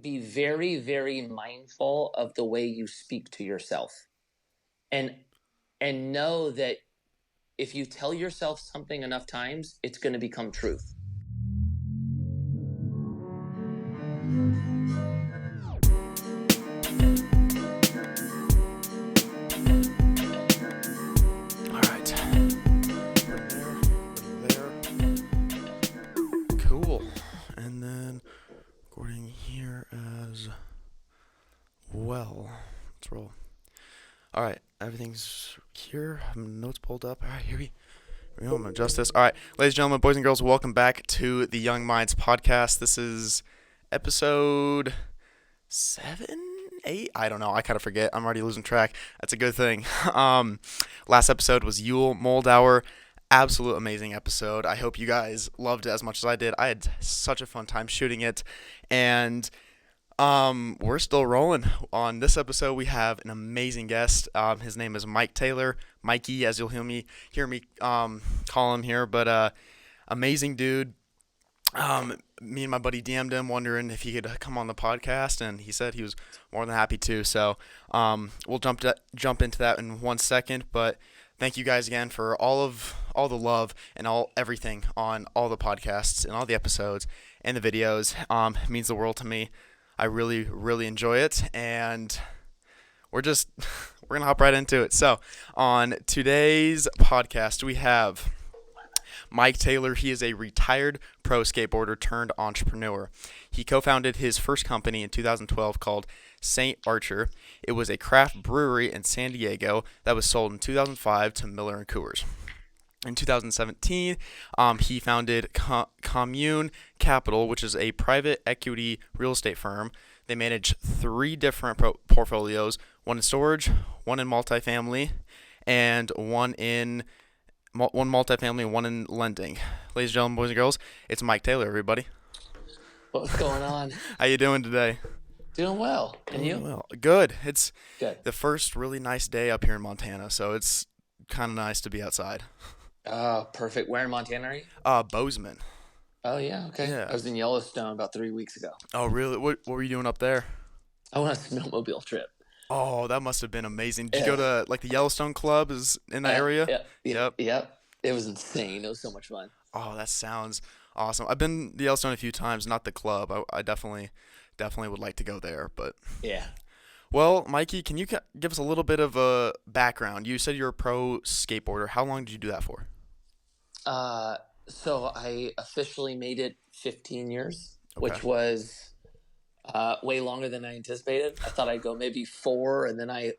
be very, very mindful of the way you speak to yourself, and know that if you tell yourself something enough times, it's going to become truth. All right. There. Cool. And then recording here as well. Let's roll. All right. Everything's here. I have notes pulled up. All right. Here we go. I'm going to adjust this. All right. Ladies and gentlemen, boys and girls, welcome back to the Young Minds podcast. This is episode 7, 8. I don't know. I kind of forget. I'm already losing track. That's a good thing. Last episode was Yule Moldauer. Absolute amazing episode. I hope you guys loved it as much as I did. I had such a fun time shooting it, and we're still rolling. On this episode, we have an amazing guest. His name is Mike Taylor. Mikey, as you'll hear me call him here, but amazing dude. Me and my buddy DM'd him wondering if he could come on the podcast, and he said he was more than happy to. So we'll jump into that in 1 second. But thank you guys again for all the love and everything on all the podcasts and all the episodes and the videos. It means the world to me. I really, really enjoy it, and we're gonna hop right into it. So on today's podcast, we have Mike Taylor. He is a retired pro skateboarder turned entrepreneur. He co-founded his first company in 2012 called St. Archer. It was a craft brewery in San Diego that was sold in 2005 to Miller & Coors. In 2017, he founded Commune Capital, which is a private equity real estate firm. They manage 3 different portfolios, one in storage, one in multifamily, and one multifamily and one in lending. Ladies and gentlemen, boys and girls, it's Mike Taylor, everybody. What's going on? How you doing today? Doing well. And you? Well, good. It's Good. the first really nice day up here in Montana, so it's kind of nice to be outside. Oh, perfect. Where in Montana are you? Bozeman. Oh, yeah. Okay. Yeah. I was in Yellowstone about 3 weeks ago. Oh, really? What were you doing up there? I went on a snowmobile trip. Oh, that must have been amazing. Did you go to like the Yellowstone Club is in that area? Yeah. Yep. It was insane. It was so much fun. Oh, that sounds awesome. I've been to Yellowstone a few times, not the club. I definitely would like to go there, but yeah. Well, Mikey, can you give us a little bit of a background? You said you're a pro skateboarder. How long did you do that for? So I officially made it 15 years, Okay. which was way longer than I anticipated. I thought I'd go maybe 4, and then I,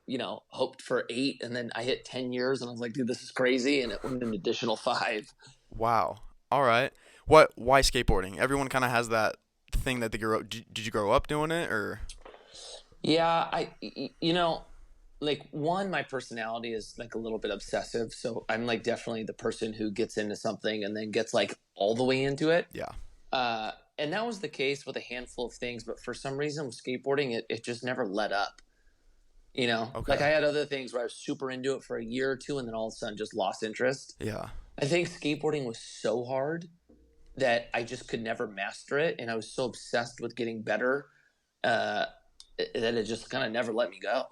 hoped for 8, and then I hit 10 years, and I was like, dude, this is crazy, and it went an additional 5. Wow. All right. Why skateboarding? Everyone kind of has that thing that they grow up. Did you grow up doing it, or? Yeah, my personality is like a little bit obsessive. So I'm like definitely the person who gets into something and then gets like all the way into it. Yeah. And that was the case with a handful of things. But for some reason with skateboarding, it just never let up. Okay. Like I had other things where I was super into it for a year or 2 and then all of a sudden just lost interest. Yeah. I think skateboarding was so hard that I just could never master it. And I was so obsessed with getting better that it just kind of never let me go.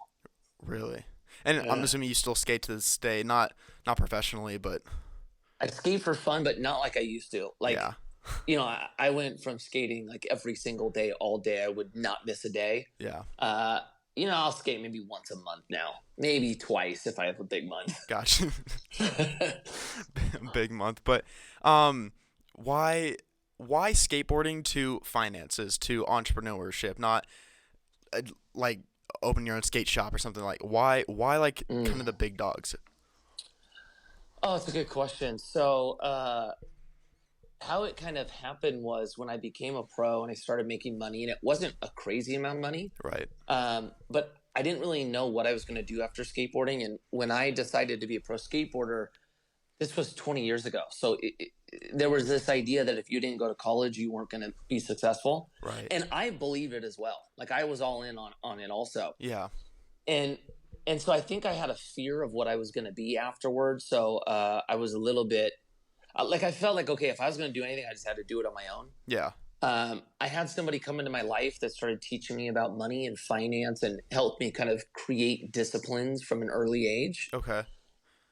Really? And I'm assuming you still skate to this day, not professionally, but I skate for fun, but not like I used to. Like, yeah. I went from skating like every single day, all day. I would not miss a day. Yeah. I'll skate maybe once a month now, maybe twice if I have a big month. Gotcha. Big month, but why skateboarding to finances to entrepreneurship, not like open your own skate shop or something? Like why like kind of the big dogs? Oh, it's a good question. So how it kind of happened was when I became a pro and I started making money, and it wasn't a crazy amount of money, Right. but I didn't really know what I was going to do after skateboarding. And when I decided to be a pro skateboarder, this was 20 years ago. So there was this idea that if you didn't go to college, you weren't going to be successful. Right. And I believed it as well. Like I was all in on it also. Yeah. And so I think I had a fear of what I was going to be afterwards. So I was a little bit I felt like, okay, if I was going to do anything, I just had to do it on my own. Yeah. I had somebody come into my life that started teaching me about money and finance and helped me kind of create disciplines from an early age. Okay.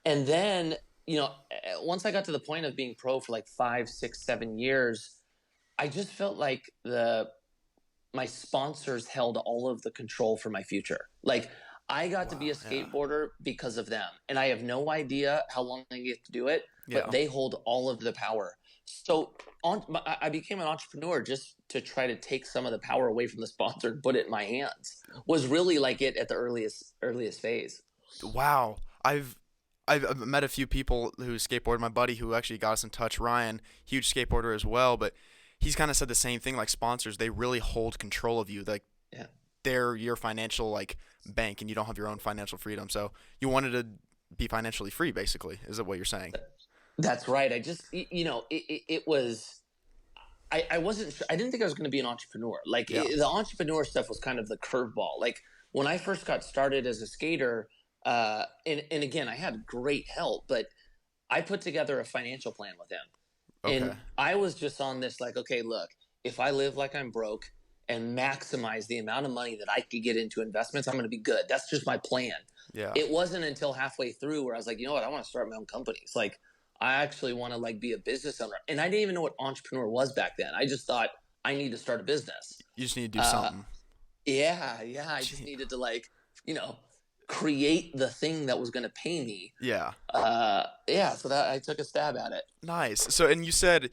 And then, once I got to the point of being pro for like 5, 6, 7 years, I just felt like the my sponsors held all of the control for my future. Like I got to be Wow. a Yeah. skateboarder because of them, and I have no idea how long I get to do it, but Yeah. they hold all of the power. So I became an entrepreneur just to try to take some of the power away from the sponsor and put it in my hands. Was really like it at the earliest phase. Wow. I've met a few people who skateboard. My buddy who actually got us in touch, Ryan, huge skateboarder as well, but he's kind of said the same thing. Like sponsors, they really hold control of you. Like Yeah. they're your financial like bank, and you don't have your own financial freedom. So you wanted to be financially free, basically. Is that what you're saying? That's right. I just, it was, I wasn't sure. I didn't think I was going to be an entrepreneur. Like Yeah. the entrepreneur stuff was kind of the curveball. Like when I first got started as a skater, and again, I had great help, but I put together a financial plan with him. Okay. And I was just on this like, okay, look, if I live like I'm broke and maximize the amount of money that I could get into investments, I'm going to be good. That's just my plan. Yeah. It wasn't until halfway through where I was like, you know what, I want to start my own company. It's like I actually want to like be a business owner. And I didn't even know what entrepreneur was back then. I just thought I need to start a business. You just need to do Uh, something. yeah. I just Gee. needed to like, you know, create the thing that was going to pay me. Yeah. Yeah. So that I took a stab at it. Nice. So, and you said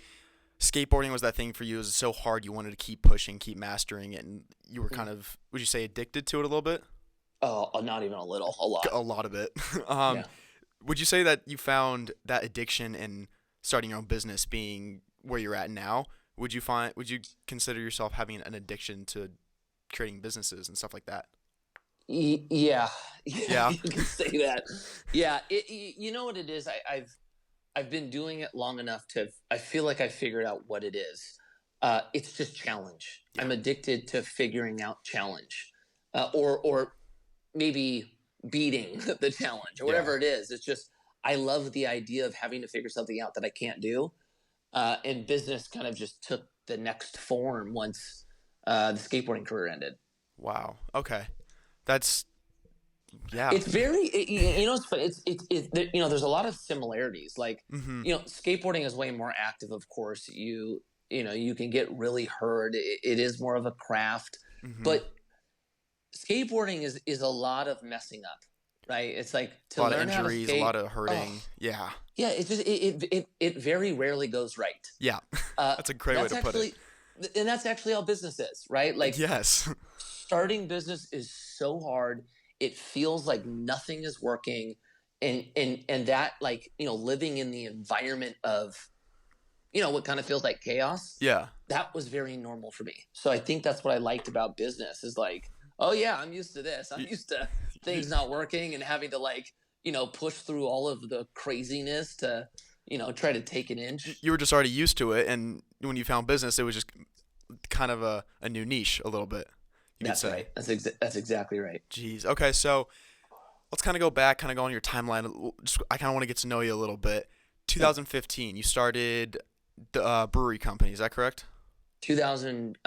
skateboarding was that thing for you. It was so hard. You wanted to keep pushing, keep mastering it, and you were kind of, would you say, addicted to it a little bit? Oh, not even a little, a lot. A lot of it. um, Yeah. would you say that you found that addiction in starting your own business being where you're at now? Would you consider yourself having an addiction to creating businesses and stuff like that? Yeah, yeah, Yeah. you can say that. Yeah, you know what it is. I've been doing it long enough to. I feel like I figured out what it is. It's just challenge. Yeah. I'm addicted to figuring out challenge, or maybe beating the challenge or Yeah. whatever it is. It's just I love the idea of having to figure something out that I can't do. And business kind of just took the next form once the skateboarding career ended. Wow. Okay. That's yeah. It's very it's funny. There's a lot of similarities. Like Mhm. skateboarding is way more active. Of course, you can get really hurt. It is more of a craft, Mhm. but skateboarding is a lot of messing up, right? It's like A to lot of learn how to injuries, a lot skate. of Oh, hurting. Yeah. yeah. It's just it very rarely goes right. Yeah. Uh, That's a great way that's to put it. actually, and that's actually how business is, right? Like Yes. starting business is so hard. It feels like nothing is working, and that like living in the environment of what kind of feels like chaos. Yeah. That was very normal for me. So I think that's what I liked about business is like, oh yeah, I'm used to this. I'm You, used to you, things not working and having to like push through all of the craziness to try to take an inch. you were just already used to it, and when you found business, it was just kind of a new niche a little bit, you could That's say. right. That's exactly right. Jeez. Okay, so let's kind of go back, kind of go on your timeline. Just, I kind of want to get to know you a little bit. Yep. 2015, you started the brewery company. Is that correct? 2000.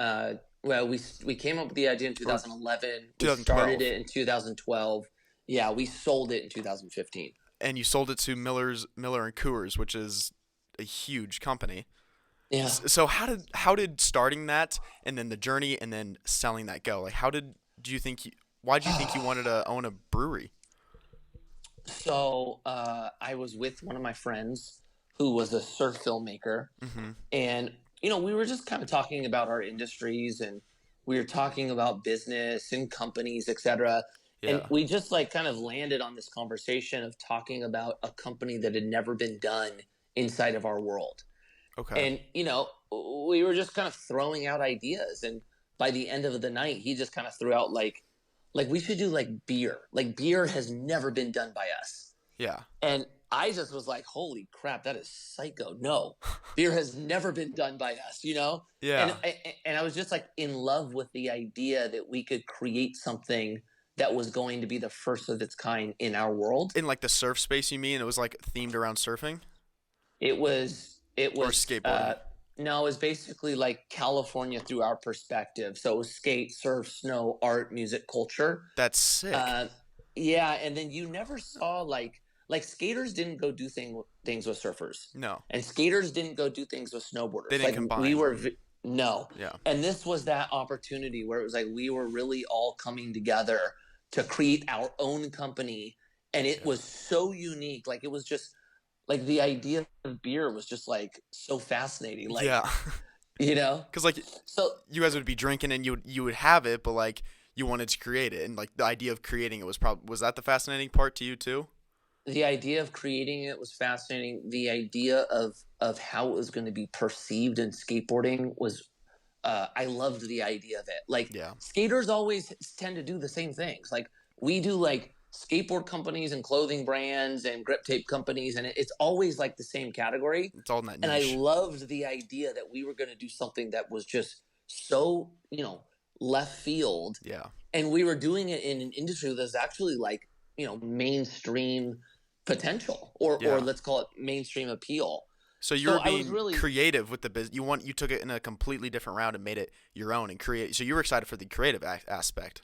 Well, we came up with the idea in Or 2011. We started 2012, it in 2012. Yeah, we sold it in 2015. and you sold it to Miller and Coors, which is a huge company. Yeah. So how did starting that and then the journey and then selling that go? Like how did do you think you why did you think you wanted to own a brewery? So I was with one of my friends who was a surf filmmaker, Mm-hmm. and we were just kind of talking about our industries, and we were talking about business and companies, etc. And Yeah. we just like kind of landed on this conversation of talking about a company that had never been done inside of our world. Okay. And we were just kind of throwing out ideas, and by the end of the night he just kind of threw out like we should do like beer. Like beer has never been done by us. Yeah. And I just was like, holy crap, that is psycho. No, beer has never been done by us. And Yeah. and I was just like in love with the idea that we could create something that was going to be the first of its kind in our world. In like the surf space, you mean? It was like themed around surfing It was or skateboarding? No, it was basically like California through our perspective. So it was skate, surf, snow, art, music, culture. That's sick. Uh, yeah, and then you never saw like skaters didn't go do things with surfers, No, and skaters didn't go do things with they snowboarders. didn't Like we combine. were no, Yeah, and this was that opportunity where it was like we were really all coming together to create our own company, and it yeah, was so unique. Like it was just like the idea of beer was just like so fascinating. Like yeah. you know, Because like so you guys would be drinking and you would have it, but like you wanted to create it, and like the idea of creating it was probably was that the fascinating part to you too? the idea of creating it was fascinating. The idea of how it was going to be perceived in skateboarding was I loved the idea of it. Like Yeah, skaters always tend to do the same things. Like we do like skateboard companies and clothing brands and grip tape companies, and it's always like the same category. it's all in that And I niche. loved the idea that we were going to do something that was just so left field, Yeah, and we were doing it in an industry that's actually like mainstream potential, or yeah. let's call it mainstream appeal. So you So were I was being really creative with the business. You took it in a completely different route and made it your own and create. So you were excited for the creative aspect.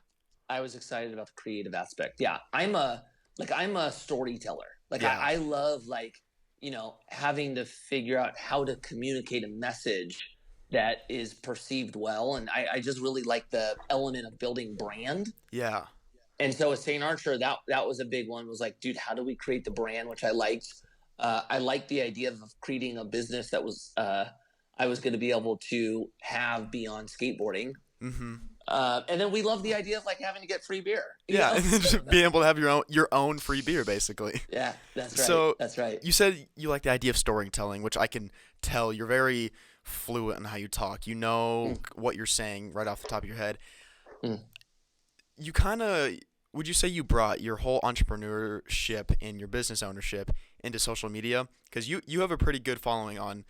I was excited about the creative aspect. Yeah, I'm a storyteller. Like Yeah, I love having to figure out how to communicate a message that is perceived well, and I just really like the element of building brand. yeah, And so with St. Archer, that was a big one. Was like, dude, how do we create the brand? Which I liked. I liked the idea of creating a business that was I was going to be able to have beyond skateboarding. mm-hmm. And then we love the idea of like having to get free beer. Yeah, and then just being able to have your own free beer basically. Yeah, that's right. So That's right. you said you like the idea of storytelling, which I can tell you're very fluent in how you talk. You know Mm, what you're saying right off the top of your head. mm. You kind of would you say you brought your whole entrepreneurship and your business ownership into social media because you have a pretty good following on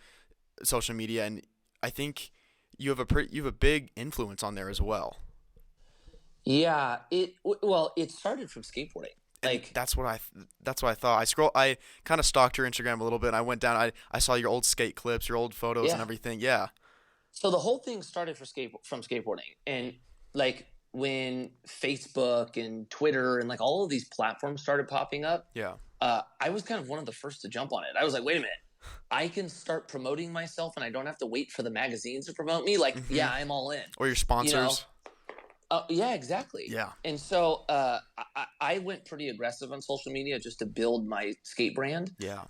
social media, and I think you have a big influence on there as well. Yeah, it started from skateboarding. And Like, that's what I thought. I kind of stalked your Instagram a little bit, and I went down. I saw your old skate clips, your old photos, and yeah. everything. Yeah, So the whole thing started from skateboarding, and like when Facebook and Twitter and like all of these platforms started popping up, yeah. I was kind of one of the first to jump on it. I was like, wait a minute, I can start promoting myself, and I don't have to wait for the magazines to promote me. Like, Hmm. yeah, I'm all in. Or your You know, sponsors. Yeah, exactly. Yeah. And so I went pretty aggressive on social media just to build my skate brand, Yeah.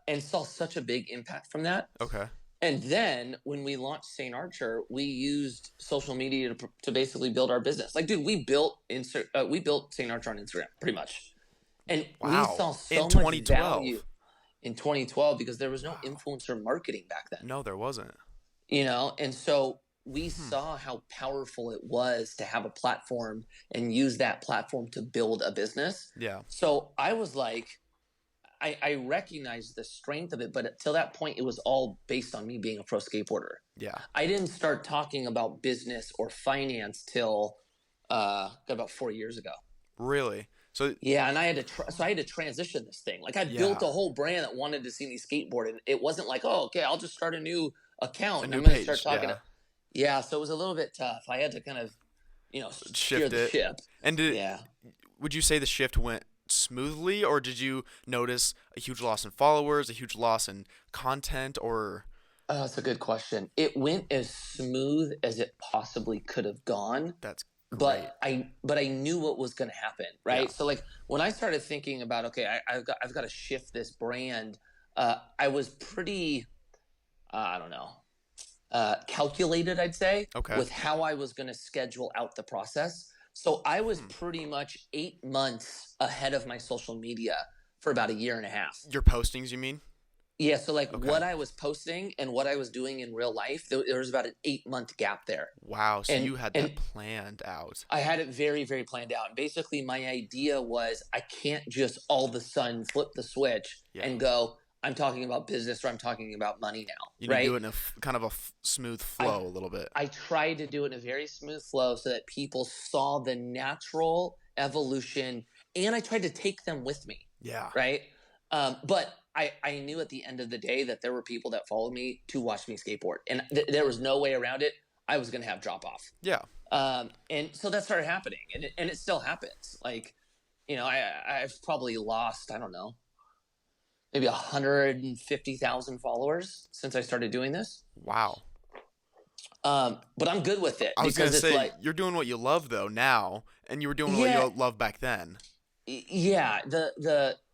and saw such a big impact from that. Okay. And then when we launched St. Archer, we used social media to basically build our business. Like, dude, we built St. Archer on Instagram pretty much, and we Wow. saw In so much value 2012. in 2012 because there was no Wow. influencer marketing back then. No, there wasn't. And so we Hmm. saw how powerful it was to have a platform and use that platform to build a business. Yeah. So I was like, I recognized the strength of it, but until that point, it was all based on me being a pro skateboarder. Yeah. I didn't start talking about business or finance till about 4 years ago. Really. So Yeah, and I had to transition this thing. Like I built yeah. a whole brand that wanted to see me skateboard, and it wasn't like, oh, okay, I'll just start a new account A and new I'm going to start page. talking Yeah. to. Yeah, so it was a little bit tough. I had to kind of, steer Shift the it. ship. And Yeah. would you say the shift went smoothly, or did you notice a huge loss in followers, a huge loss in content, or Oh, that's a good question. It went as smooth as it possibly could have gone, that's great? but I knew what was going to happen, Yeah. right? So like when I started thinking about, okay, I've got to shift this brand. I was pretty, I don't know, calculated, I'd say, Okay. with how I was going to schedule out the process. So I was Hmm. pretty much 8 months ahead of my social media for about a year and a half. Your postings, you mean? Yeah, so like Okay. what I was posting and what I was doing in real life, there was about an 8 month gap there. Wow. So And you had that and planned out. I had it very, very planned out. And basically my idea was I can't just all of a sudden flip the switch Yeah. and go, I'm talking about business or I'm talking about money now, You need to right? do it in a kind of a smooth I flow a little bit. I tried to do it in a very smooth flow so that people saw the natural evolution, and I tried to take them with me, Yeah. right? But I knew at the end of the day that there were people that followed me to watch me skateboard, and there was no way around it. I was going to have drop off. Yeah. And so that started happening, and it still happens. Like, I've probably lost, I don't know, maybe 150,000 followers since I started doing this. Wow. But I'm good with it I was gonna because it's say like, you're doing what you love though now, and you were doing what yeah, you loved back then. yeah.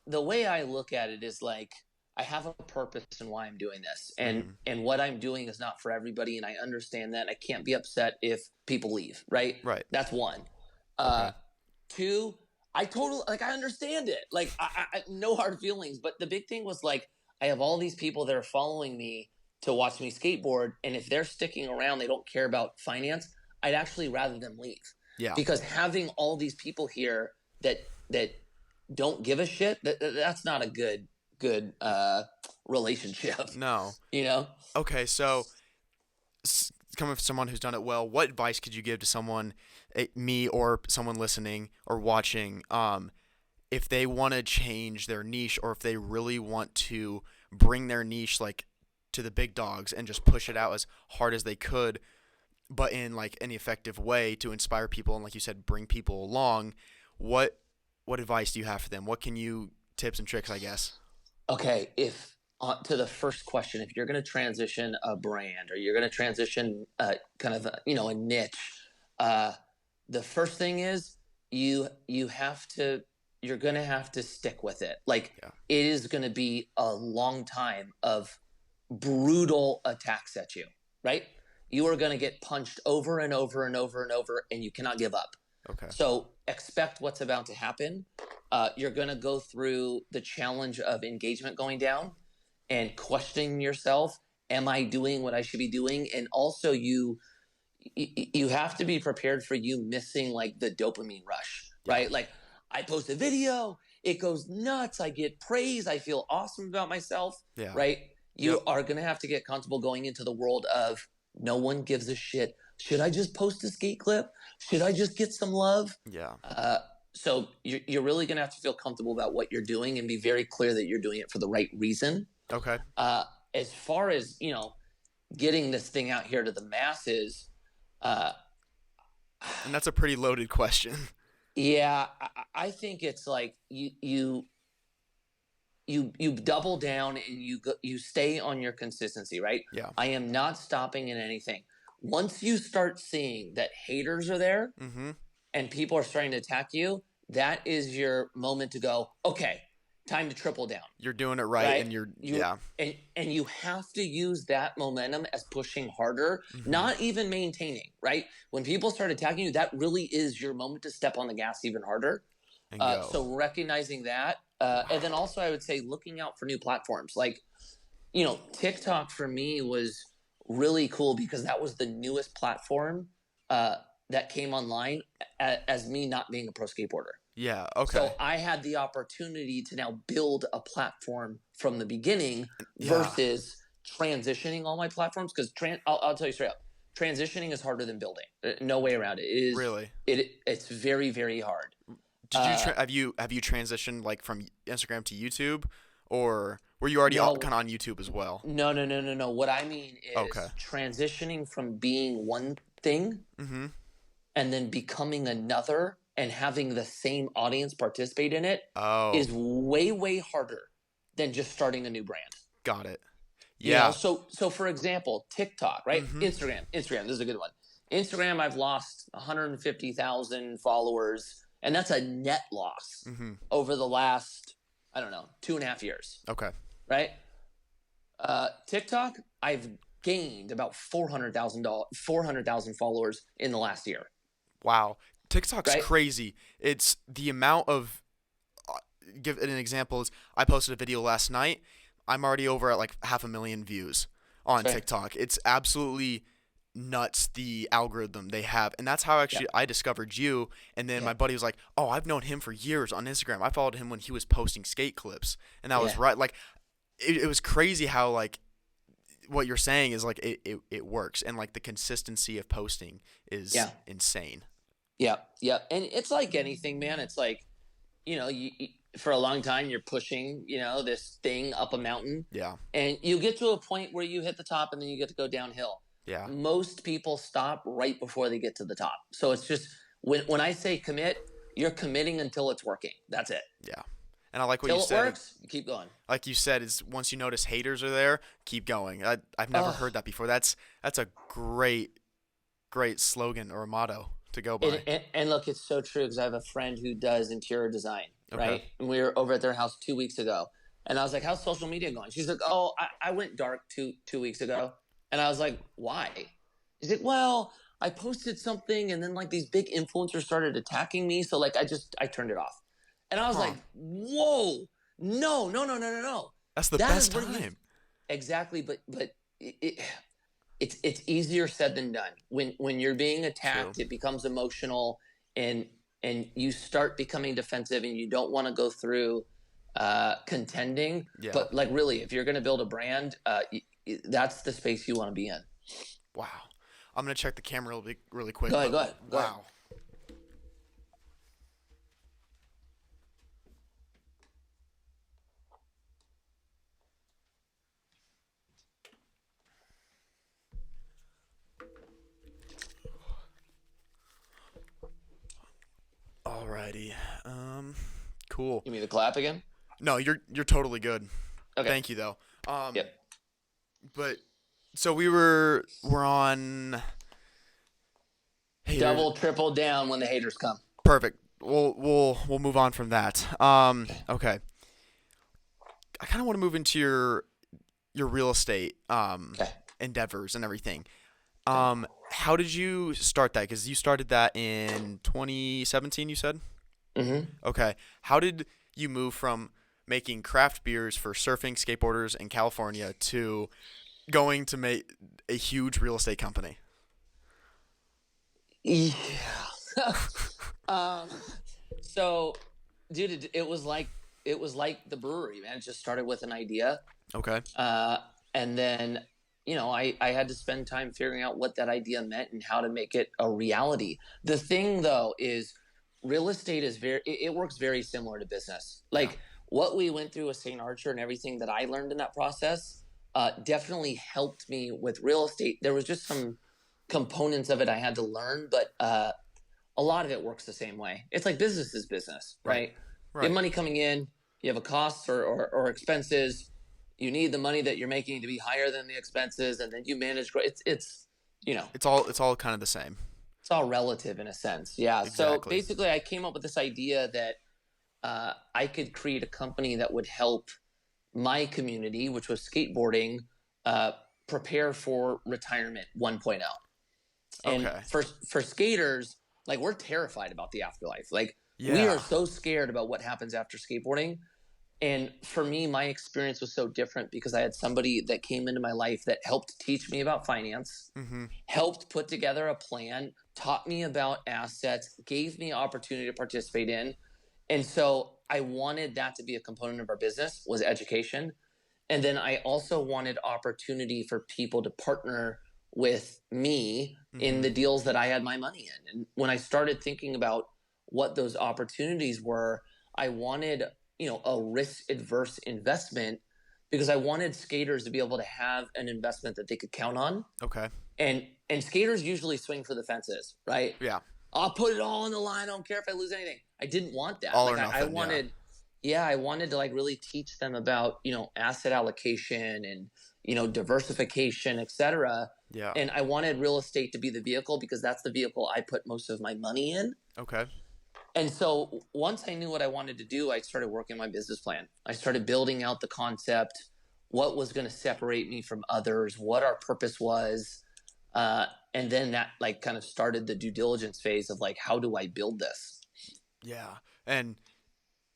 The way I look at it is like I have a purpose in why I'm doing this, and Mm-hmm. and what I'm doing is not for everybody, and I understand that. I can't be upset if people leave. Right? Right. That's one. Okay. Two, I totally like. I understand it. Like, no hard feelings. But the big thing was like, I have all these people that are following me to watch me skateboard, and if they're sticking around, they don't care about finance. I'd actually rather them leave, Yeah. because having all these people here that don't give a shit, that's not a good relationship. No. You know? Okay. So, coming from someone who's done it well, what advice could you give to someone, me or someone listening or watching, if they want to change their niche, or if they really want to bring their niche like to the big dogs and just push it out as hard as they could, but in like an effective way to inspire people and, like you said, bring people along? What advice do you have for them? What can you tips and tricks, I guess? Okay, if to the first question, if you're going to transition a brand, or you're going to transition kind of a niche, the first thing is you have to you're going to have to stick with it. Like, Yeah. it is going to be a long time of brutal attacks at you, right? You are going to get punched over and over and over and over, and you cannot give up. Okay. So expect what's about to happen. You're going to go through the challenge of engagement going down and questioning yourself. Am I doing what I should be doing? And also you have to be prepared for you missing like the dopamine rush, Yeah. right? Like, I post a video, it goes nuts. I get praise. I feel awesome about myself, Yeah. right? You Yep. are going to have to get comfortable going into the world of no one gives a shit. Should I just post a skate clip? Should I just get some love? Yeah. So you're really going to have to feel comfortable about what you're doing and be very clear that you're doing it for the right reason. Okay. As far as, getting this thing out here to the masses, And that's a pretty loaded question. yeah, I think it's like you double down and you stay on your consistency, right? Yeah. I am not stopping in anything. Once you start seeing that haters are there, Mm-hmm. and people are starting to attack you, that is your moment to go, okay, time to triple down. You're doing it right, Right? and You and you have to use that momentum as pushing harder, Mhm. not even maintaining, right? When people start attacking you, that really is your moment to step on the gas even harder. and go. So recognizing that, and then also I would say looking out for new platforms. Like, TikTok for me was really cool because that was the newest platform that came online as me not being a pro skateboarder. Yeah. Okay. So I had the opportunity to now build a platform from the beginning Yeah. versus transitioning all my platforms. Because I'll tell you straight up, transitioning is harder than building. No way around it. It is Really? It's very, very hard. Did you have you transitioned like from Instagram to YouTube, or were you already No. kind of on YouTube as well? No. What I mean is Okay. transitioning from being one thing Mm-hmm. and then becoming another and having the same audience participate in it Oh, is way, way harder than just starting a new brand. got it. You know, Yeah. so for example, TikTok, right? Mhm. Instagram, this is a good one. Instagram, I've lost 150,000 followers, and that's a net loss Mm-hmm. over the last, I don't know, 2.5 years, Okay. right? TikTok, I've gained about 400,000 followers in the last year, Wow. TikTok's right? crazy. It's the amount of give it an example is I posted a video last night. I'm already over at like 500,000 views on Right. TikTok. It's absolutely nuts, the algorithm they have. And that's how actually I discovered you. And then Yeah. my buddy was like, "Oh, I've known him for years on Instagram. I followed him when he was posting skate clips." And that was Yeah. right. Like it was crazy how like what you're saying is like it works, and like the consistency of posting is insane. Yeah. And it's like anything, man. It's like, you know, for a long time you're pushing, this thing up a mountain, Yeah. and you get to a point where you hit the top and then you get to go downhill. Yeah. Most people stop right before they get to the top. So it's just when I say commit, you're committing until it's working. That's it. Yeah. And I like what you Till it said. works, you keep going. Like you said, is once you notice haters are there, keep going. I've never Oh, heard that before. That's a great slogan or a motto to go by. and look, it's so true because I have a friend who does interior design, Okay. right? And we were over at their house 2 weeks ago, and I was like, "How's social media going?" She's like, "Oh, I went dark two weeks ago," and I was like, "Why?" She's like, "Well, I posted something, and then like these big influencers started attacking me, so like I turned it off," and I was Huh. like, "Whoa, no, no, no, no, no, no! That's the That is best where you time. exactly." But it's easier said than done. When you're being True. attacked, it becomes emotional, and you start becoming defensive, and you don't want to go through contending. Yeah. But like really, if you're going to build a brand, that's the space you want to be in. Wow. I'm gonna check the camera really quick, Go ahead, but go ahead, go ahead. wow. Alrighty. Cool. You mean the clap again? No, you're totally good. Okay. Thank you though. Yep. But so we're on haters. Double, triple down when the haters come. Perfect. We'll move on from that. Okay. I kind of want to move into your real estate Okay. endeavors and everything. Okay. How did you start that? Because you started that in 2017, you said? Mm-hmm. Okay. How did you move from making craft beers for surfing skateboarders in California to going to make a huge real estate company? Yeah. um. So, dude, it was like the brewery, man. It just started with an idea, Okay. uh, and then I had to spend time figuring out what that idea meant and how to make it a reality. The thing though is real estate is it works very similar to business. Yeah. Like what we went through with St. Archer and everything that I learned in that process definitely helped me with real estate. There was just some components of it I had to learn, but a lot of it works the same way. It's like business is business, Right. right? You have Right. money coming in, you have a cost or expenses. You need the money that you're making to be higher than the expenses, and then you manage. It's It's all kind of the same. it's all relative in a sense. Yeah. So Exactly. basically, I came up with this idea that I could create a company that would help my community, which was skateboarding, uh, prepare for retirement 1.0. And Okay. for skaters, like we're terrified about the afterlife. Like we are Yeah. so scared about what happens after skateboarding. And for me, my experience was so different because I had somebody that came into my life that helped teach me about finance, Mm-hmm. helped put together a plan, taught me about assets, gave me opportunity to participate in. And so I wanted that to be a component of our business was education. And then I also wanted opportunity for people to partner with me in Mm-hmm. the deals that I had my money in. And when I started thinking about what those opportunities were, I wanted, a risk adverse investment because I wanted skaters to be able to have an investment that they could count on. Okay. And skaters usually swing for the fences, right? Yeah. I'll put it all on the line. I don't care if I lose anything. I didn't want that. All or Like I nothing. Yeah. wanted, yeah, I wanted to like really teach them about, asset allocation and, diversification, etc. Yeah. And I wanted real estate to be the vehicle because that's the vehicle I put most of my money in. Okay. And so once I knew what I wanted to do, I started working my business plan. I started building out the concept, what was going to separate me from others, what our purpose was. And then that like kind of started the due diligence phase of like, how do I build this? Yeah. And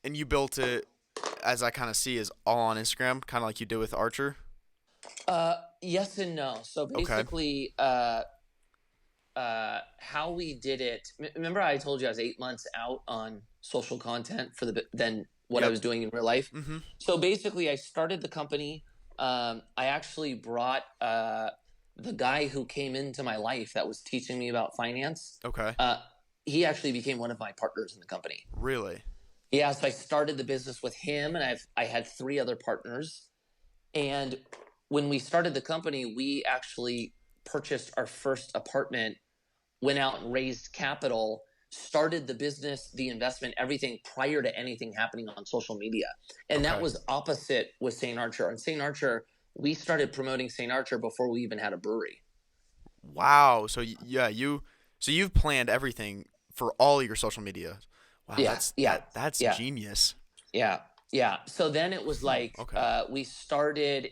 you built it, as I kind of see, is all on Instagram, kind of like you did with Archer. Yes and no. So Okay. basically, how we did it. Remember, I told you I was 8 months out on social content for than what I Yep. was doing in real life. Mm-hmm. So basically, I started the company. I actually brought the guy who came into my life that was teaching me about finance. Okay. He actually became one of my partners in the company. Really? Yeah, so I started the business with him, and I had three other partners. And when we started the company, we actually purchased our first apartment, went out and raised capital, started the business, the investment, everything prior to anything happening on social media. And that Okay. was opposite with St. Archer. And St. Archer, we started promoting St. Archer before we even had a brewery. Wow. So yeah, you've planned everything for all your social media. Wow, Yeah, yeah, that's yeah. genius. Yeah, yeah. So then it was like Okay. we started,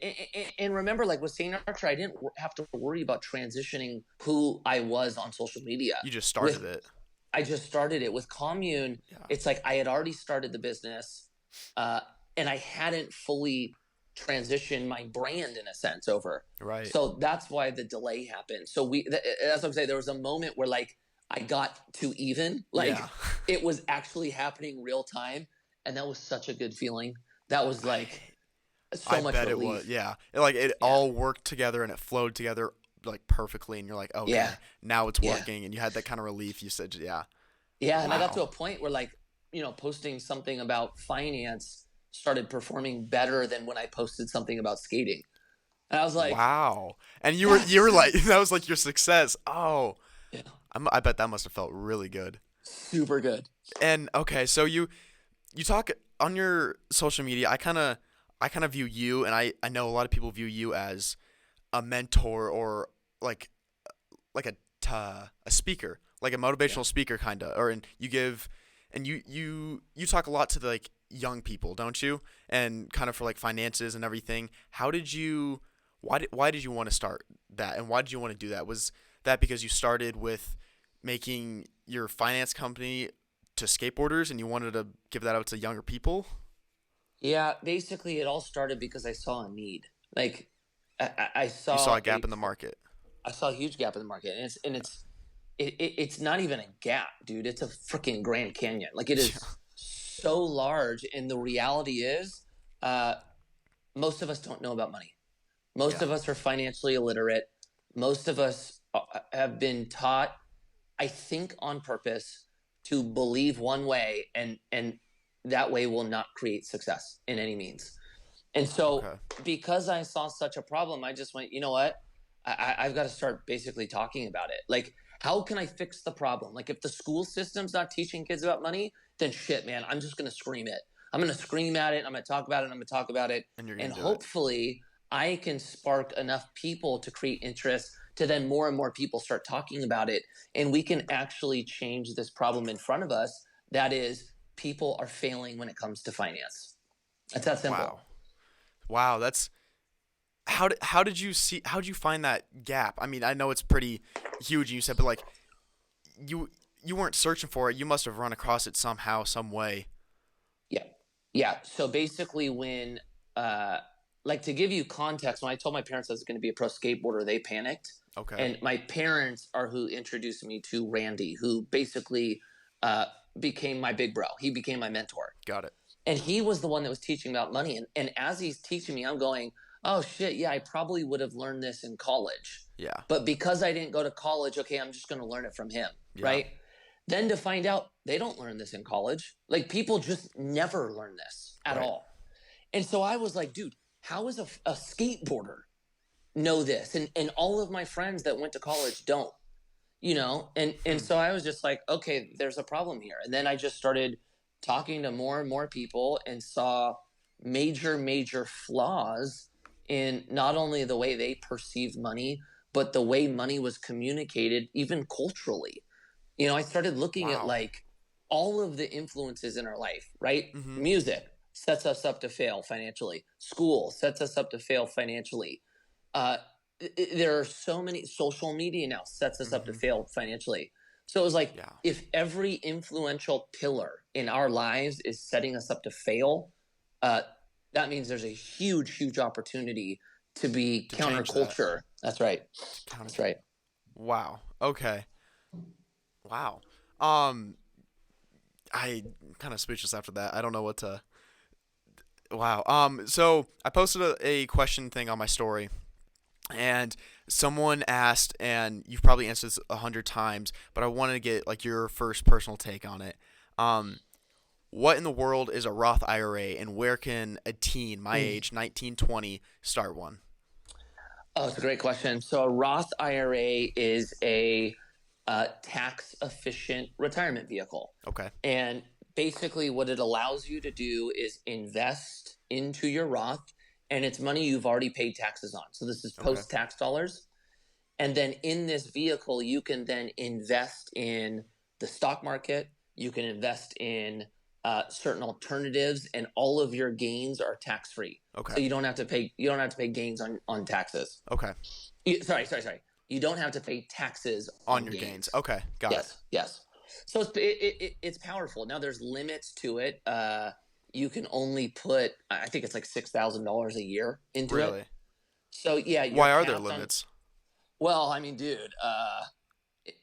and remember, like with St. Archer, I didn't have to worry about transitioning who I was on social media. You just started With it. I just started it with Commune. Yeah. It's like I had already started the business, uh, and I hadn't fully transitioned my brand in a sense over. Right. So that's why the delay happened. So that's what I'm saying. There was a moment where like I got to even, Yeah. like it was actually happening real time, and that was such a good feeling. That was like I so much bet it was. relief. Yeah. It Yeah, all worked together and it flowed together like perfectly and you're like, yeah, "Okay, now it's yeah. working." And you had that kind of relief. You said, "Yeah." Yeah, and I got to Wow. a point where like, posting something about finance started performing better than when I posted something about skating. And I was like, Wow. And you were yes. like that was like your success. Oh, Yeah, I bet that must have felt really good. super good. And okay, so you talk on your social media. I kind of view you, and I know a lot of people view you as a mentor or like like a speaker, like a Yeah. motivational speaker kind of, or and you give and you talk a lot to the, like young people, don't you? And kind of for like finances and everything. How did you why did you want to start that, and why did you want to do that? Was that because you started with making your finance company to skateboarders and you wanted to give that out to younger people? Yeah, basically it all started because I saw a need. Like I You saw saw a gap in the market. I saw a huge gap in the market, and it's not even a gap, dude. It's a freaking Grand Canyon. Like it Yeah. is so large, and the reality is, uh, most of us don't know about money. Most Yeah. of us are financially illiterate. Most of us have been taught, I think, on purpose to believe one way, and that way will not create success in any means. And so, Okay. because I saw such a problem, I just went, you know what? I've got to start basically talking about it. Like, how can I fix the problem? Like, if the school system's not teaching kids about money, then shit, man, I'm just going to scream it. I'm going to scream at it. I'm going to talk about it. I'm going to talk about it. And you're And gonna do it. hopefully, I can spark enough people to create interest to then more and more people start talking about it. And we can actually change this problem in front of us. That is, people are failing when it comes to finance. That's that simple. Wow. Wow. That's how did you find that gap? I mean, I know it's pretty huge. You said, but like you you weren't searching for it. You must have run across it somehow, some way. Yeah. Yeah. So basically, uh, like to give you context, when I told my parents I was going to be a pro skateboarder, they panicked. Okay. And my parents are who introduced me to Randy, who basically uh, became my big bro. He became my mentor. Got it. And he was the one that was teaching about money. And as he's teaching me, I'm going, oh shit, yeah, I probably would have learned this in college. Yeah. But because I didn't go to college, okay, I'm just going to learn it from him. Yeah. Right. Then to find out they don't learn this in college. Like people just never learn this at Right. all. And so I was like, dude, how is a skateboarder know this? And all of my friends that went to college don't, and Hmm. so I was just like, okay, there's a problem here. And then I just started talking to more and more people and saw major flaws in not only the way they perceived money, but the way money was communicated, even culturally. I started looking at Wow. like all of the influences in our life, right? Mhm. Music sets us up to fail financially. School sets us up to fail financially. Uh, there are so many. Social media now sets us up to Mhm. fail financially. So it was like Yeah. if every influential pillar in our lives is setting us up to fail, uh, that means there's a huge opportunity to be To change that. counterculture. That's right. Counter. That's right. Wow. Okay. Wow. Um, I kind of speechless after that. I don't know what to. Wow. So I posted a question thing on my story, and someone asked, and you've probably answered this 100 times, but I wanted to get like your first personal take on it. Um, what in the world is a Roth IRA, and where can a teen my Mm. age, 19, 20, start one? Oh, it's a great question. So a Roth IRA is a tax efficient retirement vehicle. Okay. And basically, what it allows you to do is invest into your Roth, and it's money you've already paid taxes on. So this is Okay. post tax dollars. And then in this vehicle, you can then invest in the stock market. You can invest in certain alternatives, and all of your gains are tax free. Okay. So you don't have to pay. You don't have to pay gains on taxes. Okay. Sorry. You don't have to pay taxes On on your gains. gains. Okay. Got it. Yes. So it's powerful. Now there's limits to it. You can only put, I think it's like $6,000 a year into it. Really? So yeah, you're Why are there capped on. limits? Well, I mean, dude,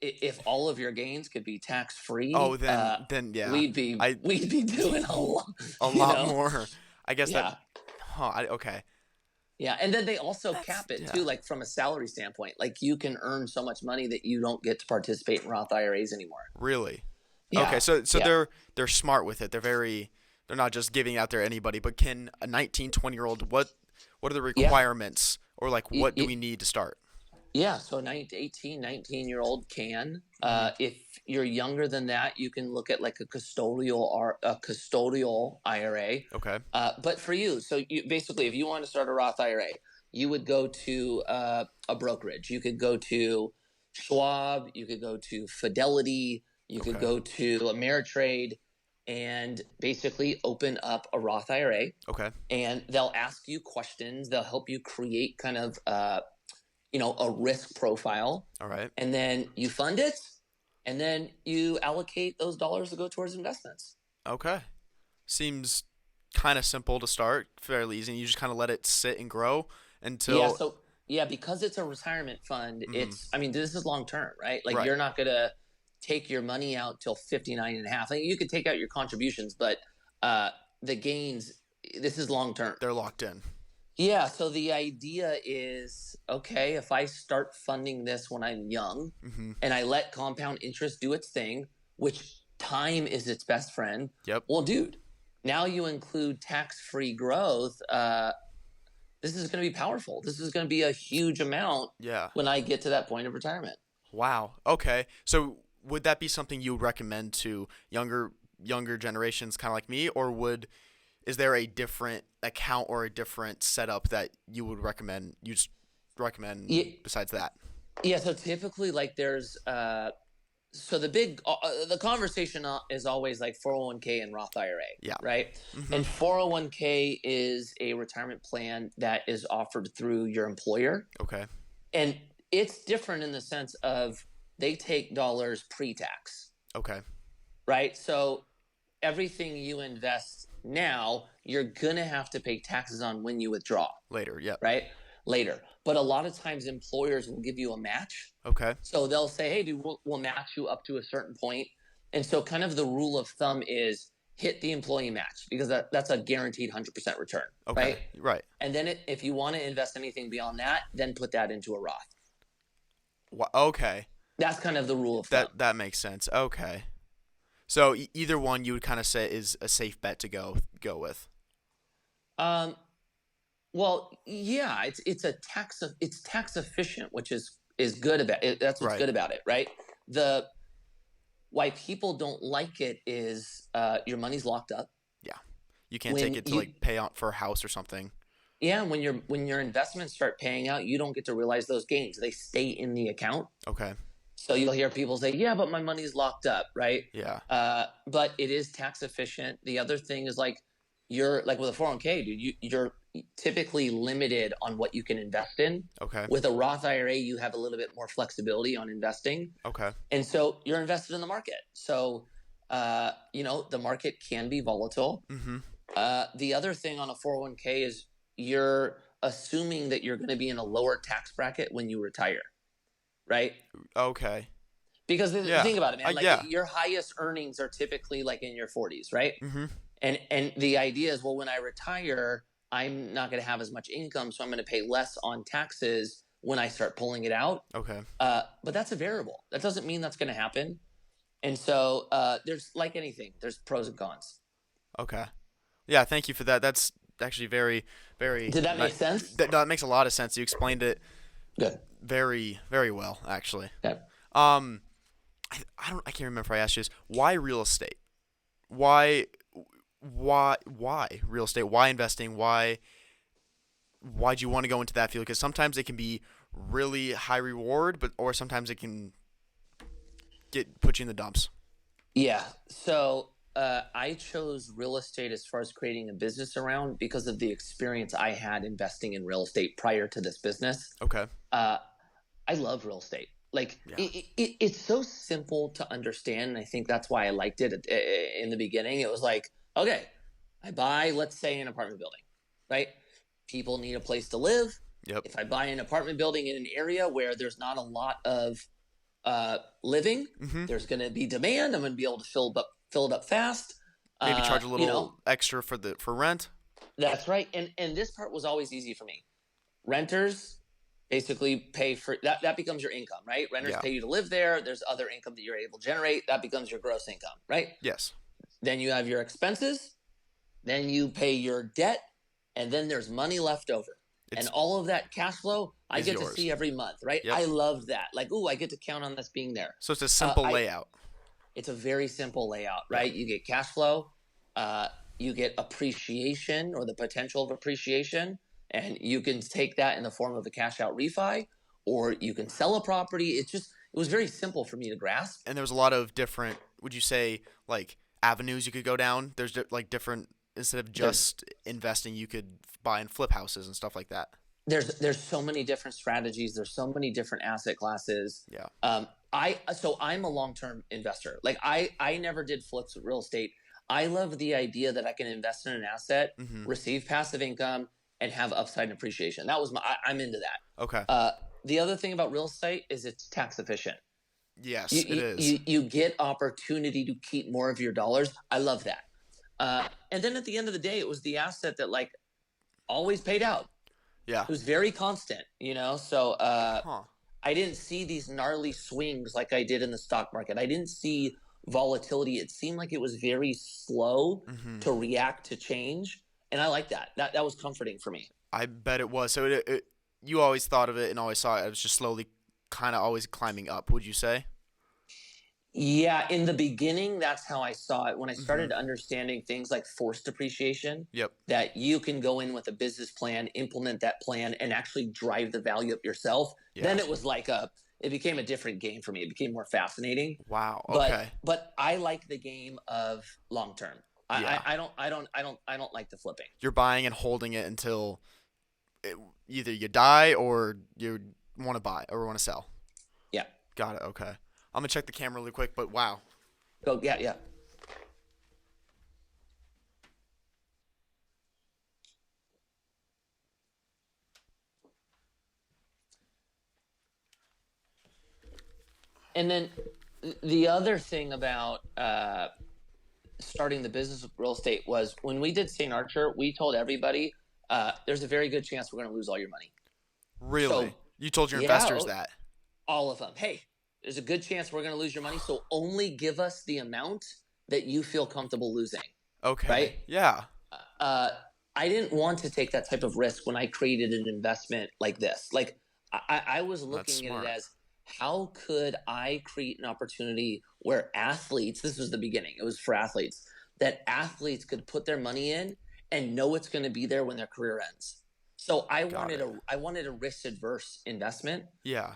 if all of your gains could be tax Oh, free, then yeah. I we'd be doing a lot. a You lot know? more. I guess that. Yeah. Huh. Okay. Yeah, and then they also That's cap it yeah. too, like from a salary standpoint. Like you can earn so much money that you don't get to participate in Roth IRAs anymore. Really? Okay. Yeah, So yeah, they're smart with it. They're not just giving out there to anybody. But can a 19, 20-year-old what are the yeah. requirements, or like Y- what do y- we need to start? Yeah, so 19-year-old can. Hmm. If you're younger than that, you can look at like a custodial IRA. Okay. But for you, so you basically, if you want to start a Roth IRA, you would go to a brokerage. You could go to Schwab. You could go to Fidelity. You could Okay. go to Ameritrade, and basically open up a Roth IRA. Okay. And they'll ask you questions. They'll help you create kind of a risk profile, All right. and then you fund it, and then you allocate those dollars to go towards investments. Okay. Seems kind of simple to start, fairly easy. You just kind of let it sit and grow Yeah, until. so yeah, because it's a retirement fund, Mhm. it's I mean, this is long term, right? Like Right. you're not gonna take your money out till 59 and a half. Like, you could take out your contributions, but uh the gains, this is long term. They're locked in. Yeah, so the idea is, okay, if I start funding this when I'm young Hmm. and I let compound interest do its thing, which time is its best friend, Yep. well, dude, now you include tax-free growth. This is going to be powerful. This is going to be a huge amount Yeah. when I get to that point of retirement. Wow. Okay. So would that be something you would recommend to younger generations, kind of like me, or is there a different account or a different setup that you would recommend? You just recommend Yeah, besides that? yeah. So typically, like, there's so the conversation is always like 401k and Roth IRA, Yeah. right? Hmm. And 401k is a retirement plan that is offered through your employer, Okay. and it's different in the sense of they take dollars pre-tax, Okay. right? So everything you invest now, you're gonna have to pay taxes on when you withdraw, Later. Yep. right? Later. But a lot of times employers will give you a match. Okay. So they'll say, hey, dude, we'll match you up to a certain point. And so kind of the rule of thumb is hit the employee match, because that's a guaranteed 100% return, Okay. right? Right. And then if you want to invest anything beyond that, then put that into a Roth. Okay. That's kind of the rule of thumb. That makes sense. Okay. So either one you would kind of say is a safe bet to go with. Um, well, yeah, it's tax efficient, which is good about it. That's what's Right. good about it, right? The Why people don't like it is your money's locked up. Yeah. You can't take When it to you like pay out for a house or something. Yeah, when your investments start paying out, you don't get to realize those gains. They stay in the account. Okay. So you'll hear people say, "Yeah, but my money's locked up," right? Yeah. But it is tax efficient. The other thing is, like, you're like with a 401k, dude. You're typically limited on what you can invest in. Okay. With a Roth IRA, you have a little bit more flexibility on investing, Okay. and so you're invested in the market. So the market can be volatile. Mm-hmm. The other thing on a 401k is you're assuming that you're going to be in a lower tax bracket when you retire, right? Okay. Because Yeah. think about it, man. Like, Yeah. your highest earnings are typically like in your 40s, right? Mm-hmm. And the idea is, well, when I retire, I'm not going to have as much income, so I'm going to pay less on taxes when I start pulling it out. Okay. But that's a variable. That doesn't mean that's going to happen. And so there's, like anything, there's pros and cons. Okay. Yeah, thank you for that. That's actually very, very. Did that make sense? That makes a lot of sense. You explained it Good. very, very well, actually. Okay. Um, I can't remember if I asked you this. Why real estate? Why, why real estate? Why investing? Why'd you want to go into that field? Because sometimes it can be really high reward, or sometimes it can put you in the dumps. Yeah. So I chose real estate as far as creating a business around because of the experience I had investing in real estate prior to this business. Okay. Uh, I love real estate. Like Yeah. it's so simple to understand. And I think that's why I liked it in the beginning. It was like, okay, I buy, let's say, an apartment building, right? People need a place to live. Yep. If I buy an apartment building in an area where there's not a lot of living, Mm-hmm. there's going to be demand. I'm going to be able to fill it up fast. Maybe charge a You know, little extra for rent. that's right. And this part was always easy for me. Renters basically pay for that. That becomes your income, right? Renters Yeah. pay you to live there. There's other income that you're able to generate. That becomes your gross income, right? Yes. Then you have your expenses. Then you pay your debt, and then there's money left over. And It's all of that cash flow, I is get to yours. see every month, right? Yep. I love that. Like, ooh, I get to count on this being there. So it's a simple I layout. It's a very simple layout, Yeah. right? You get cash flow, you get appreciation or the potential of appreciation, and you can take that in the form of a cash out refi, or you can sell a property. It was very simple for me to grasp. And there was a lot of different. Would you say like avenues you could go down? There's like different instead of There's just investing, you could buy and flip houses and stuff like that. there's so many different strategies. There's so many different asset classes. Yeah. I'm a long term investor. Like I never did flips with real estate. I love the idea that I can invest in an asset, Mm-hmm. receive passive income, and have upside and appreciation. I'm into that. Okay. The other thing about real estate is it's tax efficient. Yes, You it you, is. you, you get opportunity to keep more of your dollars. I love that. And then at the end of the day, it was the asset that like always paid out. Yeah. It was very constant, you know. So Huh. I didn't see these gnarly swings like I did in the stock market. I didn't see volatility. It seemed like it was very slow Mm-hmm. to react to change, and I like that. That was comforting for me. I bet it was. So you always thought of it and always saw it. It was just slowly, kind of always climbing up. Would you say? Yeah, in the beginning, that's how I saw it. When I Mm-hmm. started understanding things like forced depreciation, Yep. that you can go in with a business plan, implement that plan, and actually drive the value up yourself, Yeah. then it became a different game for me. It became more fascinating. Wow. But Okay. but I like the game of long term. Yeah. I don't like the flipping. You're buying and holding it until either you die or you want to buy or want to sell. Yeah. Got it. Okay. I'm gonna check the camera really quick, but wow. Go. Yeah. Yeah. And then the other thing about starting the business of real estate was when we did St. Archer, we told everybody there's a very good chance we're going to lose all your money. Really? So You told your yeah, investors that? all of them. Hey, there's a good chance we're going to lose your money. So only give us the amount that you feel comfortable losing. Okay. Right? Yeah. Uh, I didn't want to take that type of risk when I created an investment like this. Like I was That's looking at smart. it as how could I create an opportunity where athletes, this was the beginning, it was for athletes, that athletes could put their money in and know it's going to be there when their career ends. So Got it. I wanted a risk adverse investment. Yeah.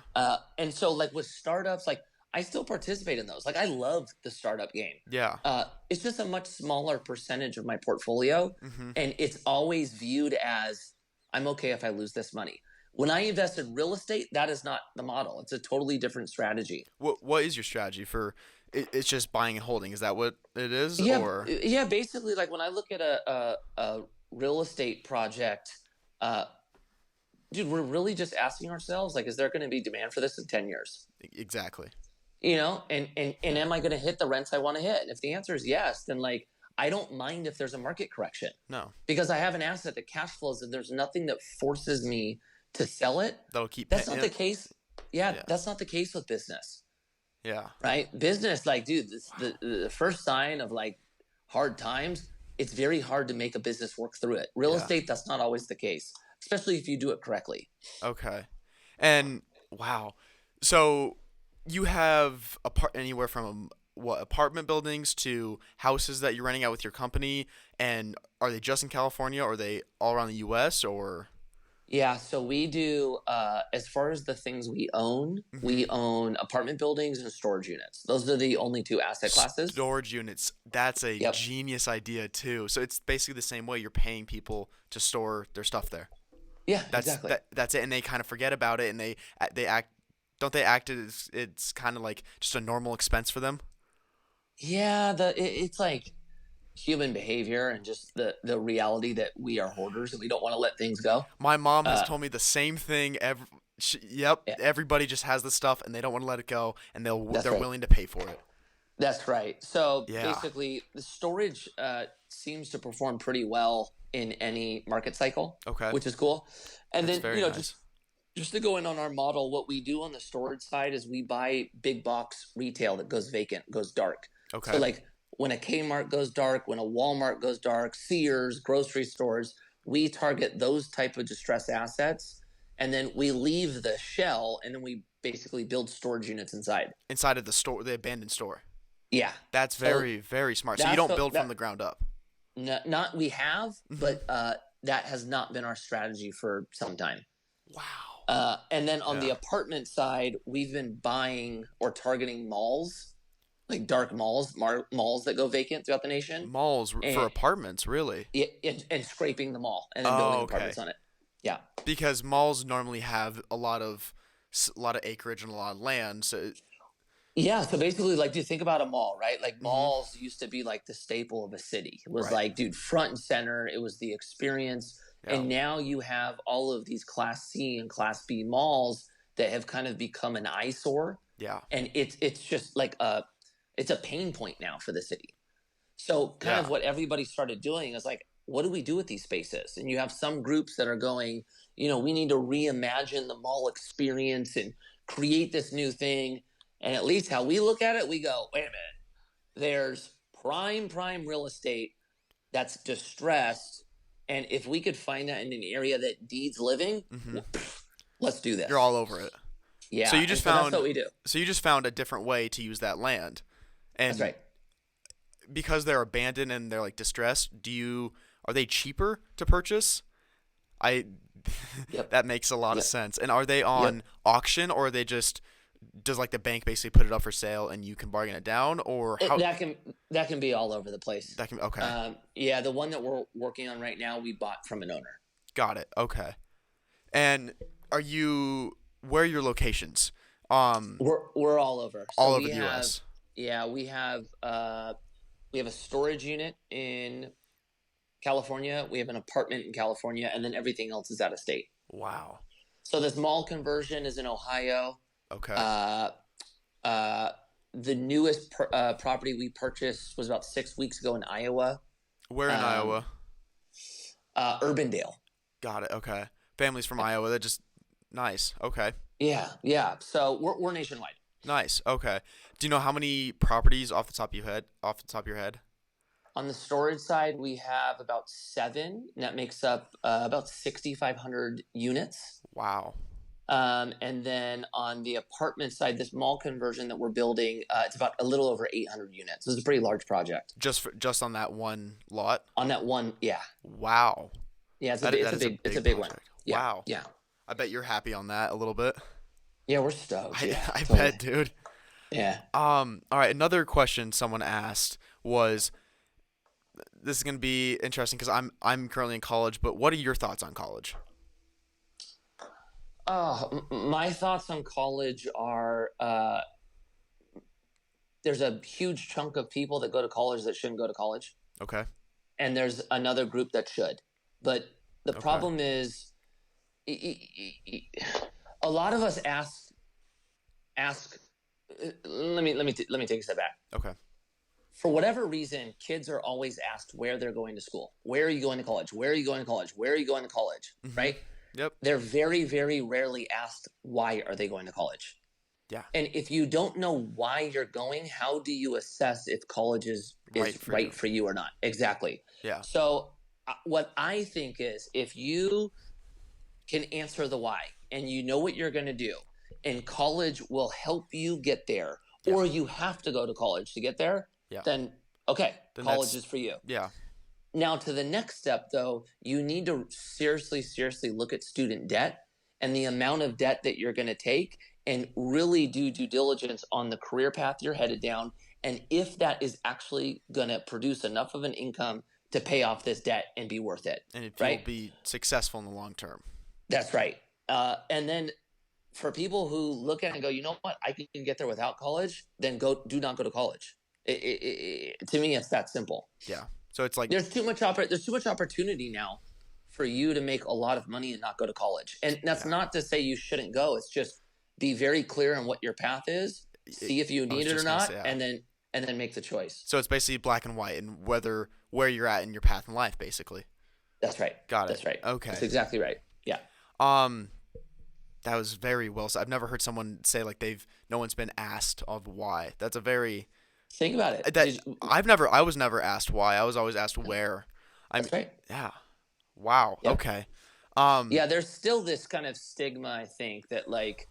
And so like with startups, like I still participate in those. Like I love the startup game. Yeah. It's just a much smaller percentage of my portfolio, Mm-hmm. and it's always viewed as I'm okay if I lose this money. When I invest in real estate, that is not the model. It's a totally different strategy. What is your strategy for? It's just buying and holding. Is that what it is, Yeah, or? yeah. Basically, like when I look at a real estate project, uh, dude, we're really just asking ourselves, like, is there going to be demand for this in 10 years? Exactly. You know, and am I going to hit the rents I want to hit? And if the answer is yes, then like I don't mind if there's a market correction No. because I have an asset that cash flows and there's nothing that forces me to sell it. That'll keep. That's not Yeah. the case. Yeah, Yeah. that's not the case with business, Yeah. right? Business, like, dude, the first sign of like hard times, it's very hard to make a business work through it. Real Yeah. estate, that's not always the case, especially if you do it correctly. Okay. And wow. So you have anywhere from what apartment buildings to houses that you're renting out with your company, and are they just in California or are they all around the US or Yeah, so we do, as far as the things Mhm. we own apartment buildings and storage units. Those are the only two asset classes. Storage units? That's a Yep. genius idea too. So it's basically the same way you're paying people to store their stuff there. Yeah, exactly. That's it, and they kind of forget about it, and they act don't they act as it's kind of like just a normal expense for them? Yeah, it's like human behavior and just the reality that we are hoarders and we don't want to let things go. My mom has Uh, told me the same thing. Yep, yeah, everybody just has the stuff and they don't want to let it go, and that's they're right. willing to pay for it. That's right. So Yeah. basically, the storage seems to perform pretty well in any market cycle, Okay. which is cool. And That's then, very nice. just to go in on our model, what we do on the storage side is we buy big box retail that goes vacant, goes dark. So Okay. like when a Kmart goes dark, when a Walmart goes dark, Sears, grocery stores, we target those type of distressed assets, and then we leave the shell, and then we basically build storage units inside. Inside of the store, the abandoned store. Yeah. That's So very, very smart. So you that's don't the build from that the ground up. not we have, Hmm. but that has not been our strategy for some time. Wow. And then on the Yeah. apartment side, we've been buying or targeting malls, like dark malls, malls that go vacant throughout the nation, Malls for and, apartments, really? and scraping the mall and then Oh, building okay. apartments on it. Yeah. Because malls normally have a lot of acreage and a lot of land. So. Yeah, so basically, like, do you think about a mall, right? Like, Hmm. malls used to be like the staple of a city. It was Right. like, dude, front and center. It was the experience. Yeah. And now you have all of these Class C and Class B malls that have kind of become an eyesore, Yeah. and it's just like it's a pain point now for the city. So, kind of Yeah. what everybody started doing is like, what do we do with these spaces? And you have some groups that are going, we need to reimagine the mall experience and create this new thing. And at least how we look at it, we go, wait a minute, there's prime real estate that's distressed. And if we could find that in an area that needs living, Hmm. let's do You're this. all over it. So Yeah. you And just so that's found what we do. so you just found a different way to use that land. That's And right. because they're abandoned and they're like distressed, are they cheaper to purchase? I Yep. that makes a lot of Yep. sense. And are they Yep. on auction, or are they just does like the bank basically put it up for sale and you can bargain it down, or It, how that can be all over the place. that can okay. Yeah, the one that we're working on right now, we bought from an owner. Got it. Okay. And where are your locations? We're all over. So All over we the have, US. yeah, we have a storage unit in California. We have an apartment in California, and then everything else is out of state. Wow. So this mall conversion is in Ohio. Okay. Uh, uh, the newest property we purchased was about 6 weeks ago in Iowa. Where in Um, Iowa? Urbandale. Got it. Okay. Families from Iowa. That just nice. Okay. Yeah, yeah. So we're nationwide. Nice. Okay. Do you know how many properties off the top of your head? Off the top of your head? On the storage side, we have about seven, and that makes up about 6,500 units. Wow. And then on the apartment side, this mall conversion that we're building, it's about a little over 800 units. It's a pretty large project. Just on that one lot? On that one, yeah, Wow. yeah, That is a it's a big big one. project. Yeah, Wow. yeah, I bet you're happy on that a little bit. yeah. We're stoked. I Yeah, I totally. bet, dude. Yeah. All right, another question someone asked was this is going to be interesting cuz I'm currently in college, but what are your thoughts on college? Oh, my thoughts on college are there's a huge chunk of people that go to college that shouldn't go to college, Okay. and there's another group that should. But the Okay. problem is, a lot of us ask. Let me take a step back. Okay. For whatever reason, kids are always asked where they're going to school. Where are you going to college? Where are you going to college? Where are you going to college? Mhm. Right? Yep. They're very, very rarely asked why are they going to college. Yeah. And if you don't know why you're going, how do you assess if college Right is for you. right for you or not? Exactly. Yeah. So what I think is if you can answer the why and you know what you're going to do, and college will help you get there, Yeah. or you have to go to college to get there, Yeah. then okay, Then college that's is for you. yeah. Now, to the next step, though, you need to seriously, seriously look at student debt and the amount of debt that you're going to take and really do due diligence on the career path you're headed down. And if that is actually going to produce enough of an income to pay off this debt and be worth it, And if you'll right? be successful in the long term. That's right. And then for people who look at it and go, you know what, I can get there without college, then do not go to college. To me, it's that simple. Yeah. So it's like There's too much opportunity now for you to make a lot of money and not go to college. And that's yeah. not to say you shouldn't go. It's just be very clear on what your path is, see if you I was need it or just gonna not, say and then make the choice. So it's basically black and white and where you're at in your path in life, basically. That's right. Got it. That's right. Okay. That's exactly right. Yeah. Um, that was very well said. I've never heard someone say like no one's been asked of why. That's a very Think about it. I was never asked why. I was always asked where. That's right. Yeah. Wow. Yeah. Okay. Yeah. There's still this kind of stigma, I think, that like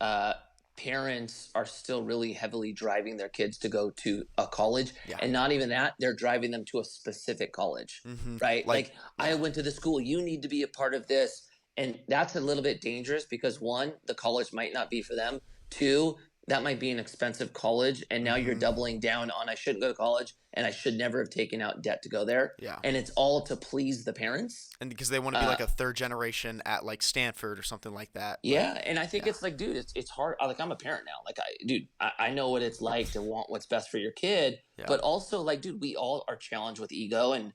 uh, parents are still really heavily driving their kids to go to a college, Yeah. and not even that, they're driving them to a specific college, right? Like I went to the school, you need to be a part of this, and that's a little bit dangerous because one, the college might not be for them. Two, that might be an expensive college, and now you're doubling down on I shouldn't go to college and I should never have taken out debt to go there. Yeah. And it's all to please the parents. And because they want to be like a third generation at like Stanford or something like that. Yeah, and I think it's like, dude, it's hard. Like I'm a parent now. Like I know what it's like to want what's best for your kid, Yeah. but also like, dude, we all are challenged with ego, and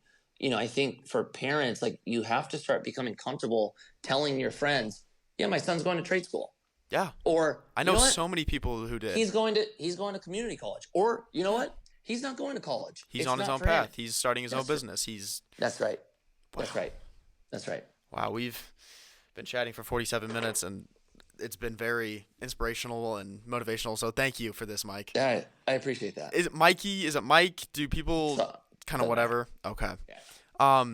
I think for parents, like you have to start becoming comfortable telling your friends, yeah, my son's going to trade school. Yeah. Or I know so many people who did. He's going to community college. Or you know what? He's not going to college. He's on his own path. He's starting his own business. That's right. Wow. That's right. Wow, we've been chatting for 47 minutes and it's been very inspirational and motivational. So thank you for this, Mike. I appreciate that. Is it Mikey? Is it Mike? Do people kind of whatever? Okay. Yeah.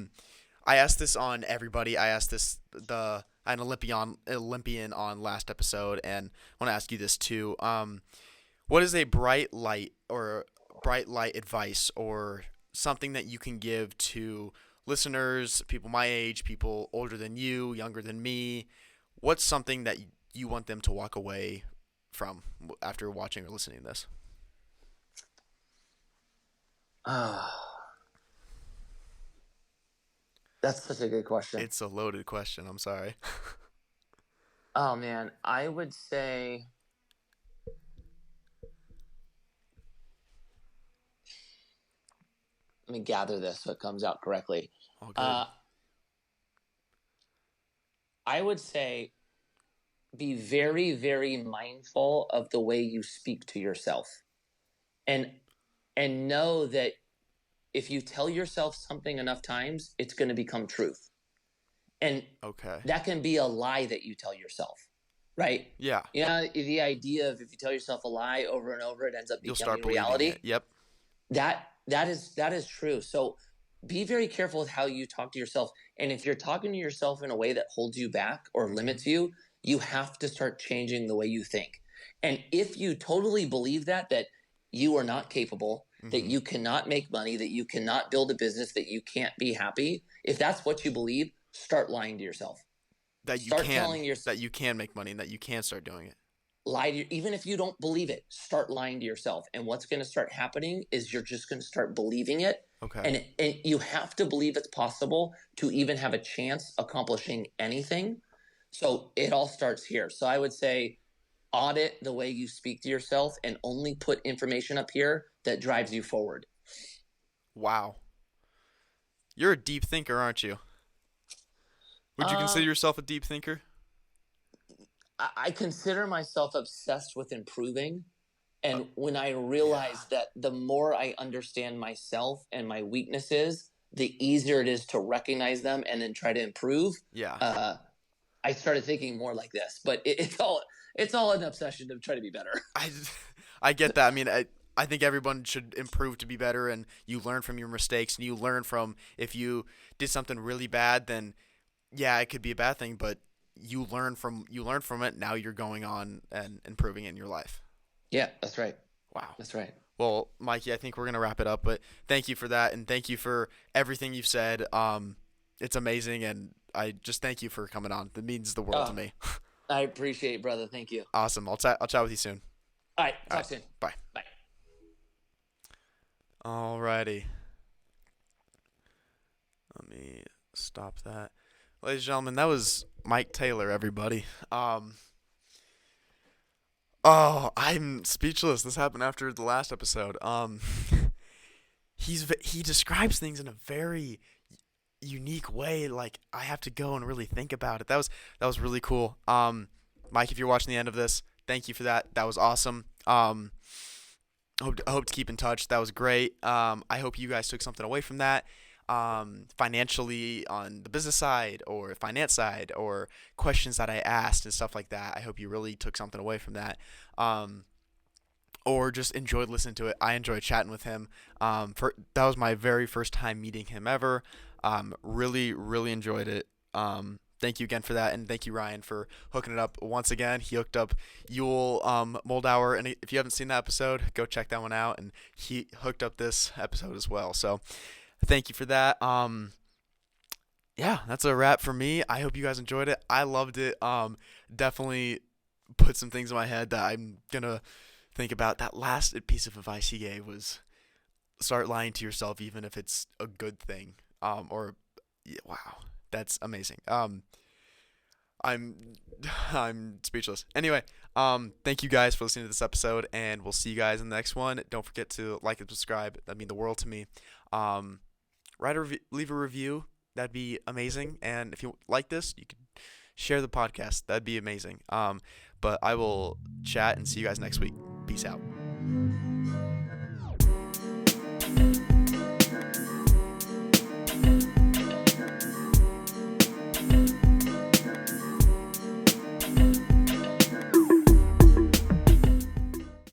I asked this on everybody. I asked this an Olympian on last episode, and I want to ask you this too. What is a bright light advice or something that you can give to listeners, people my age, people older than you, younger than me? What's something that you want them to walk away from after watching or listening to this? That's such a good question. It's a loaded question. I'm sorry. Oh, man. I would say let me gather this so it comes out correctly. Oh, good. I would say be very, very mindful of the way you speak to yourself. And know that if you tell yourself something enough times, it's going to become truth. And that can be a lie that you tell yourself, right? Yeah. You know, the idea of if you tell yourself a lie over and over, it ends up becoming reality. It. Yep. That is true. So be very careful with how you talk to yourself. And if you're talking to yourself in a way that holds you back or limits you, you have to start changing the way you think. And if you totally believe that you are not capable, that you cannot make money, that you cannot build a business, that you can't be happy, if that's what you believe, start lying to yourself. That you can make money and that you can start doing it. Even if you don't believe it, start lying to yourself. And what's going to start happening is you're just going to start believing it. Okay. And you have to believe it's possible to even have a chance accomplishing anything. So it all starts here. So I would say audit the way you speak to yourself and only put information up here that drives you forward. Wow. You're a deep thinker, aren't you? Would you consider yourself a deep thinker? I consider myself obsessed with improving. And when I realize that the more I understand myself and my weaknesses, the easier it is to recognize them and then try to improve. Yeah. I started thinking more like this, but it's all an obsession to try to be better. I I get that. I mean, I think everyone should improve to be better, and you learn from your mistakes, and you learn from if you did something really bad, then yeah, it could be a bad thing, but you learn from it. Now you're going on and improving in your life. Yeah, that's right. Wow. That's right. Well, Mikey, I think we're gonna wrap it up, but thank you for that, and thank you for everything you've said. It's amazing, and I just thank you for coming on. It means the world to Oh, me. I appreciate it, brother. Thank you. Awesome. I'll chat with you soon. All right. All Talk right. soon. Bye. Bye. Alrighty. Let me stop that. Ladies and gentlemen, that was Mike Taylor, everybody. Oh, I'm speechless. This happened after the last episode. He describes things in a very unique way. Like I have to go and really think about it. That was really cool. Mike, if you're watching the end of this, thank you for that. That was awesome. I hope to keep in touch. That was great. I hope you guys took something away from that. Financially on the business side or finance side or questions that I asked and stuff like that. I hope you really took something away from that. Or just enjoyed listening to it. I enjoyed chatting with him. That was my very first time meeting him ever. Really, really enjoyed it. Thank you again for that, and thank you Ryan for hooking it up once again. He hooked up Yule Moldauer, and if you haven't seen that episode, go check that one out. And he hooked up this episode as well. So thank you for that. Yeah, that's a wrap for me. I hope you guys enjoyed it. I loved it. Definitely put some things in my head that I'm gonna think about. That last piece of advice he gave was start lying to yourself, even if it's a good thing. Or yeah, wow, that's amazing. I'm I'm speechless. Anyway, thank you guys for listening to this episode, and we'll see you guys in the next one. Don't forget to like and subscribe. That'd mean the world to me. Leave a review. That'd be amazing. And if you like this, you can share the podcast. That'd be amazing. But I will chat and see you guys next week. Peace out.